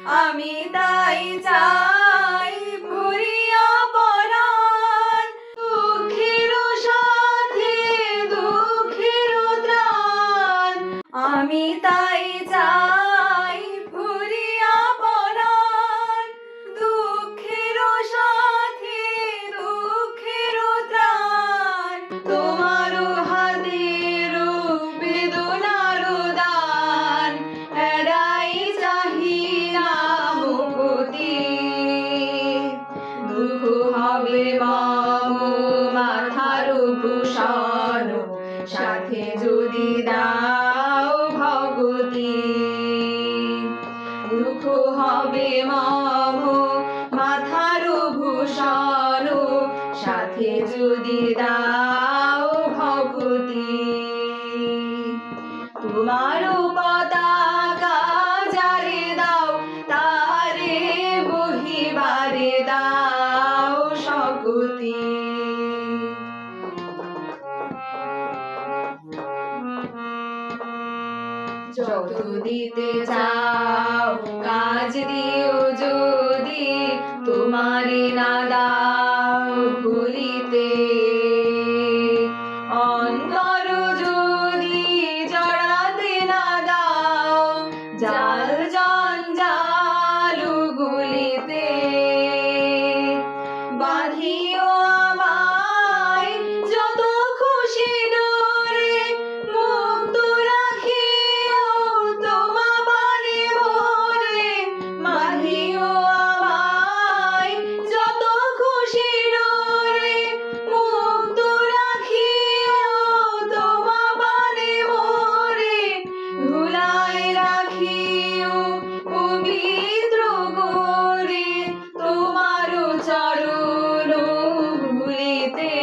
আমি তাই চাই ভরিয়া পরাণ, দুঃখের সাথে দুঃখের ত্রাণ। আমি তাই চাই ভরিয়া পরাণ, দুঃখের সাথে দুঃখের ত্রাণ। তোমার হাতের বেদনার দান, এড়াই চাহি না মুক্তি। দুঃখ হবে মম মাথার ভূষণ, সাথে যদি দাও ভগতি। দুঃখ হবে মম মাথার ভূষণ, সাথে যদি দাও ভগতি। তোমার পতাকা যারে দাও, তারে বহিবারে দাও শক্তি। যত দিতে চাও কাজ দিও যদি, তোমারে না দাও ভুলিতে। অন্তর যদি জড়াতে না দাও, জাল জঞ্জাল গুলিতে। বাঁধিও আমায় যত খুশি ডোরে, মুক্ত রাখিও তোমা পানে মোরে। বাঁধিও আমায় যত খুশি ডোরে, মুক্ত রাখিও তোমা পানে মোরে। ধুলায় রাখিও পবিত্র করে, তোমার চরণ ধুলিতে।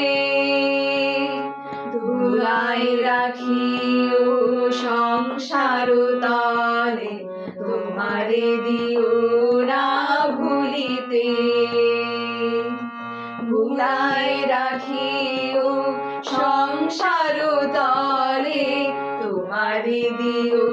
ধুলায় রাখিও সংসার তলে, তোমারে দিও না ভুলিতে। ধুলায় রাখিও সংসার তলে, তোমারে দিও